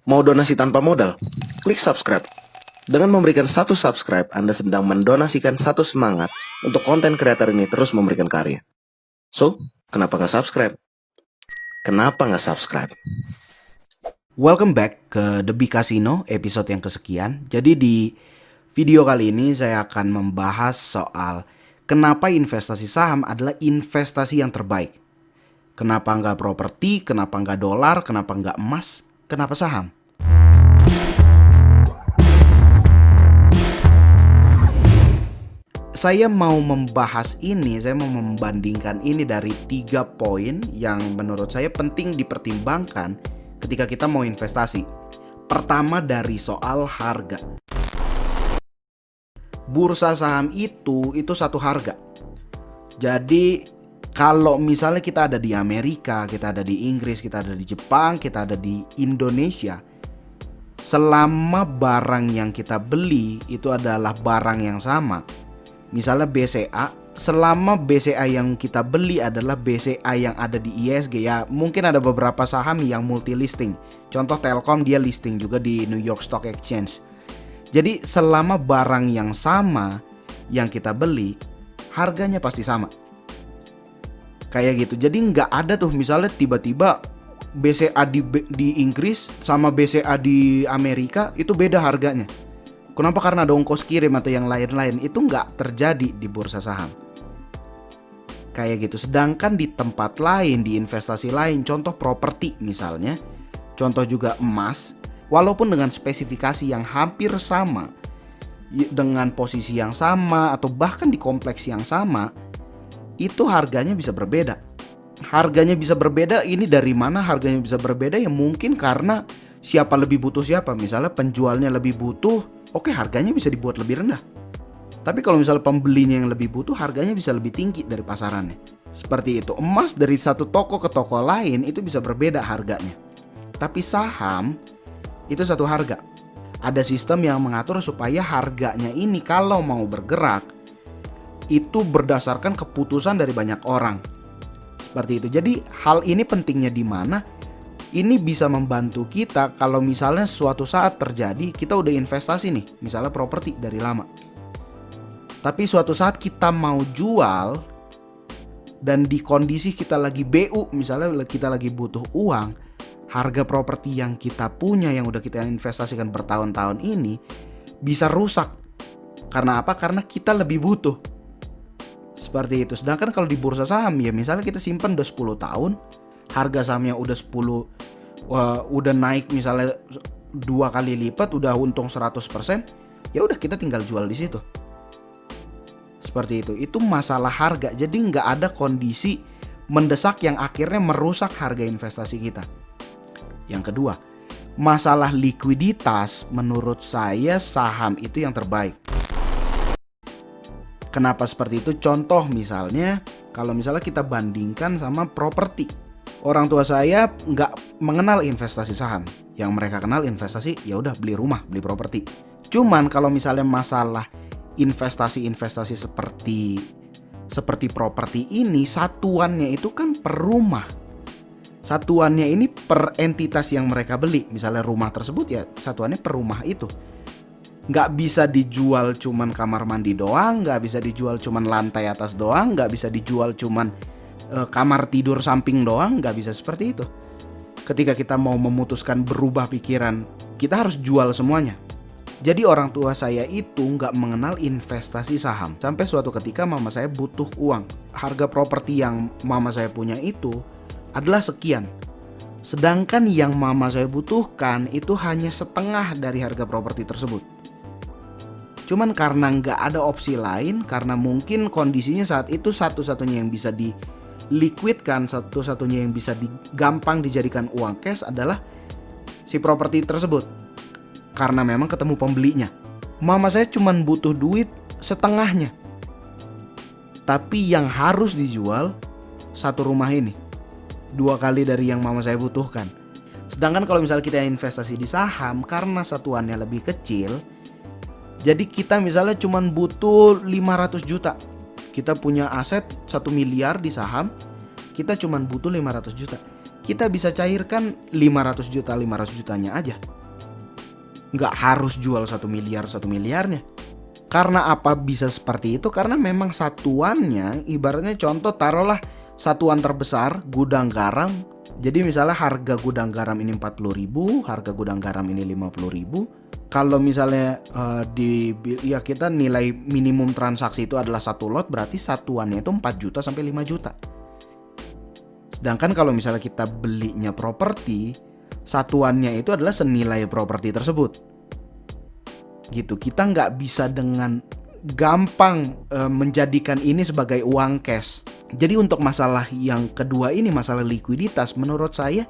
Mau donasi tanpa modal? Klik subscribe. Dengan memberikan satu subscribe, Anda sedang mendonasikan satu semangat untuk konten kreator ini terus memberikan karya. So, kenapa nggak subscribe? Kenapa nggak subscribe? Welcome back ke The Big Casino episode yang kesekian. Jadi di video kali ini saya akan membahas soal kenapa investasi saham adalah investasi yang terbaik. Kenapa nggak properti, kenapa nggak dolar, kenapa nggak emas, kenapa saham? Saya mau membahas ini, saya mau membandingkan ini dari 3 poin yang menurut saya penting dipertimbangkan ketika kita mau investasi. Pertama dari soal harga. Bursa saham itu satu harga. Jadi kalau misalnya kita ada di Amerika, kita ada di Inggris, kita ada di Jepang, kita ada di Indonesia, selama barang yang kita beli itu adalah barang yang sama, misalnya BCA, selama BCA yang kita beli adalah BCA yang ada di ISG, ya mungkin ada beberapa saham yang multi listing. Contoh Telkom, dia listing juga di New York Stock Exchange. Jadi selama barang yang sama yang kita beli, harganya pasti sama. Kayak gitu. Jadi nggak ada tuh misalnya tiba-tiba BCA di Inggris sama BCA di Amerika itu beda harganya. Kenapa? Karena ada ongkos kirim atau yang lain-lain. Itu nggak terjadi di bursa saham. Kayak gitu. Sedangkan di tempat lain, di investasi lain, contoh properti misalnya, contoh juga emas, walaupun dengan spesifikasi yang hampir sama, dengan posisi yang sama, atau bahkan di kompleks yang sama, itu harganya bisa berbeda. Harganya bisa berbeda, ini dari mana harganya bisa berbeda? Ya mungkin karena siapa lebih butuh siapa. Misalnya penjualnya lebih butuh, oke, harganya bisa dibuat lebih rendah. Tapi kalau misalnya pembelinya yang lebih butuh, harganya bisa lebih tinggi dari pasarannya. Seperti itu. Emas dari satu toko ke toko lain itu bisa berbeda harganya. Tapi saham itu satu harga. Ada sistem yang mengatur supaya harganya ini kalau mau bergerak itu berdasarkan keputusan dari banyak orang. Seperti itu. Jadi hal ini pentingnya di mana? Ini bisa membantu kita kalau misalnya suatu saat terjadi kita udah investasi nih, misalnya properti dari lama. Tapi suatu saat kita mau jual dan di kondisi kita lagi BU, misalnya kita lagi butuh uang, harga properti yang kita punya yang udah kita investasikan bertahun-tahun ini bisa rusak. Karena apa? Karena kita lebih butuh. Seperti itu. Sedangkan kalau di bursa saham, ya misalnya kita simpan udah 10 tahun, harga sahamnya udah 10 udah naik misalnya 2 kali lipat, udah untung 100%, ya udah kita tinggal jual di situ. Seperti itu. Itu masalah harga. Jadi nggak ada kondisi mendesak yang akhirnya merusak harga investasi kita. Yang kedua, masalah likuiditas, menurut saya saham itu yang terbaik. Kenapa seperti itu? Contoh misalnya, kalau misalnya kita bandingkan sama properti. Orang tua saya nggak mengenal investasi saham. Yang mereka kenal investasi, ya udah beli rumah, beli properti. Cuman kalau misalnya masalah investasi seperti properti ini, satuannya itu kan per rumah. Satuannya ini per entitas yang mereka beli. Misalnya rumah tersebut, ya satuannya per rumah itu. Nggak bisa dijual cuman kamar mandi doang, nggak bisa dijual cuman lantai atas doang, nggak bisa dijual cuman kamar tidur samping doang, nggak bisa seperti itu. Ketika kita mau memutuskan berubah pikiran, kita harus jual semuanya. Jadi orang tua saya itu nggak mengenal investasi saham. Sampai suatu ketika mama saya butuh uang. Harga properti yang mama saya punya itu adalah sekian. Sedangkan yang mama saya butuhkan itu hanya setengah dari harga properti tersebut. Cuman karena nggak ada opsi lain, karena mungkin kondisinya saat itu satu-satunya yang bisa diliquidkan, satu-satunya yang bisa gampang dijadikan uang cash adalah si properti tersebut. Karena memang ketemu pembelinya. Mama saya cuman butuh duit setengahnya. Tapi yang harus dijual satu rumah ini 2 kali dari yang mama saya butuhkan. Sedangkan kalau misalnya kita investasi di saham, karena satuannya lebih kecil, jadi kita misalnya cuma butuh 500 juta. Kita punya aset 1 miliar di saham, kita cuma butuh 500 juta. kita bisa cairkan 500 jutanya aja. Nggak harus jual 1 miliarnya. Karena apa bisa seperti itu? Karena memang satuannya, ibaratnya contoh taruhlah satuan terbesar gudang garam. Jadi misalnya harga gudang garam ini 40.000, harga gudang garam ini 50.000. Kalau misalnya kita nilai minimum transaksi itu adalah 1 lot, berarti satuannya itu 4 juta sampai 5 juta. Sedangkan kalau misalnya kita belinya properti, satuannya itu adalah senilai properti tersebut. Gitu, kita nggak bisa dengan gampang menjadikan ini sebagai uang cash. Jadi untuk masalah yang kedua ini, masalah likuiditas, menurut saya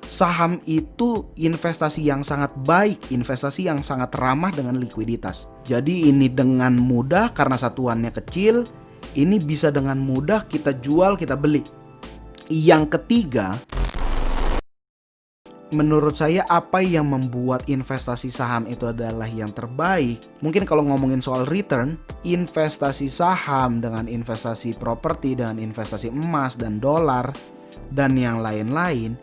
saham itu investasi yang sangat baik, investasi yang sangat ramah dengan likuiditas. Jadi ini dengan mudah karena satuannya kecil, ini bisa dengan mudah kita jual, kita beli. Yang ketiga, menurut saya apa yang membuat investasi saham itu adalah yang terbaik. Mungkin kalau ngomongin soal return, investasi saham dengan investasi properti, dengan investasi emas dan dolar dan yang lain-lain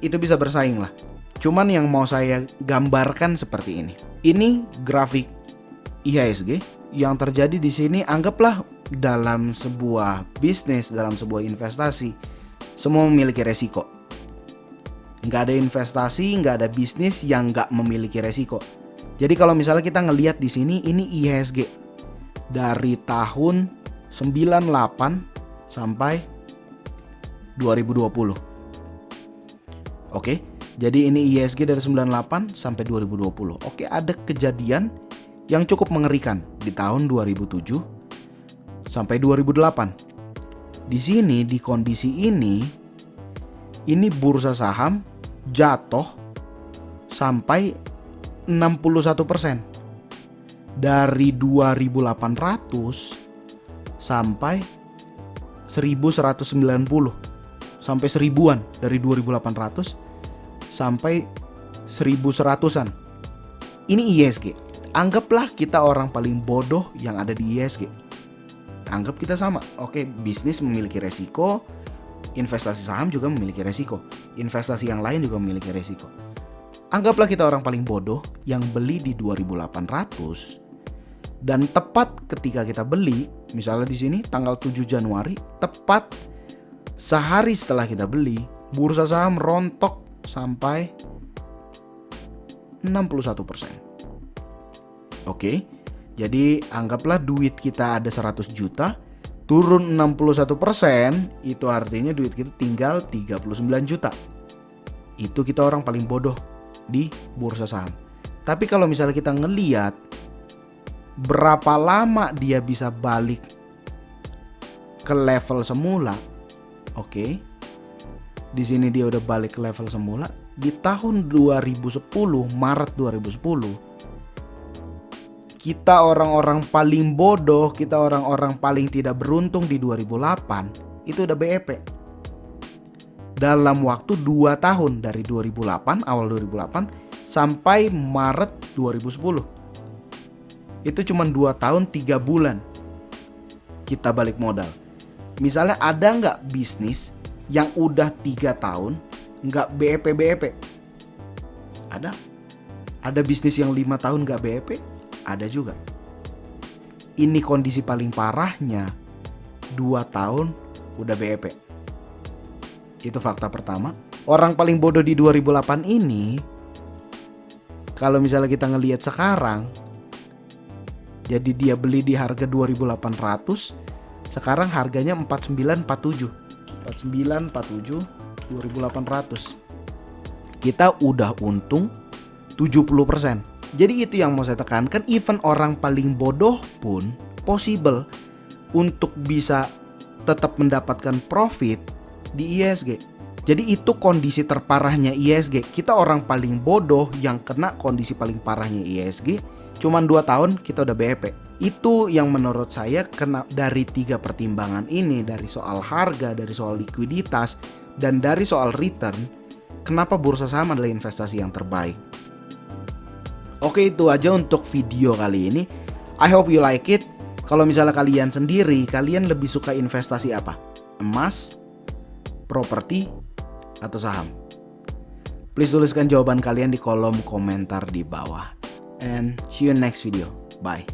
itu bisa bersaing lah. Cuman yang mau saya gambarkan seperti ini. Ini grafik IHSG yang terjadi di sini. Anggaplah dalam sebuah bisnis, dalam sebuah investasi, semua memiliki resiko. Nggak ada investasi, nggak ada bisnis yang nggak memiliki resiko. Jadi kalau misalnya kita ngelihat di sini, ini IHSG dari tahun 98 sampai 2020. Oke, jadi ini IHSG dari 98 sampai 2020. Oke, ada kejadian yang cukup mengerikan di tahun 2007 sampai 2008. Di sini, di kondisi ini bursa saham jatuh sampai 61%. Dari 2.800 sampai 1.190. Sampai 1000-an. Dari 2.800 sampai 1.100-an. Ini IHSG. Anggaplah kita orang paling bodoh yang ada di IHSG. Anggap kita sama. Oke, bisnis memiliki resiko, investasi saham juga memiliki resiko, investasi yang lain juga memiliki resiko. Anggaplah kita orang paling bodoh yang beli di 2.800 dan tepat ketika kita beli, misalnya di sini tanggal 7 Januari, tepat sehari setelah kita beli, bursa saham rontok sampai 61%. Oke, jadi anggaplah duit kita ada 100 juta, turun 61%, itu artinya duit kita tinggal 39 juta. Itu kita orang paling bodoh di bursa saham. Tapi kalau misalnya kita ngeliat berapa lama dia bisa balik ke level semula, oke. Di sini dia udah balik ke level semula. Di tahun 2010, Maret 2010, kita orang-orang paling bodoh, kita orang-orang paling tidak beruntung di 2008, itu udah BEP. Dalam waktu 2 tahun, dari 2008, awal 2008, sampai Maret 2010. Itu cuma 2 tahun 3 bulan kita balik modal. Misalnya ada nggak bisnis yang udah 3 tahun nggak BEP? Ada. Ada bisnis yang 5 tahun nggak BEP? Ada juga. Ini kondisi paling parahnya, 2 tahun udah BEP. Itu fakta pertama. Orang paling bodoh di 2008 ini, kalau misalnya kita ngelihat sekarang, jadi dia beli di harga 2.800, sekarang harganya 4947. 2.800. Kita udah untung 70%. Jadi itu yang mau saya tekankan, even orang paling bodoh pun possible untuk bisa tetap mendapatkan profit di IHSG. Jadi itu kondisi terparahnya IHSG. Kita orang paling bodoh yang kena kondisi paling parahnya IHSG, cuman 2 tahun kita udah BEP. Itu yang menurut saya kena dari 3 pertimbangan ini, dari soal harga, dari soal likuiditas, dan dari soal return. Kenapa bursa saham adalah investasi yang terbaik. Oke, itu aja untuk video kali ini. I hope you like it. Kalau misalnya kalian sendiri, kalian lebih suka investasi apa? Emas, properti, atau saham? Please tuliskan jawaban kalian di kolom komentar di bawah. And see you in next video. Bye.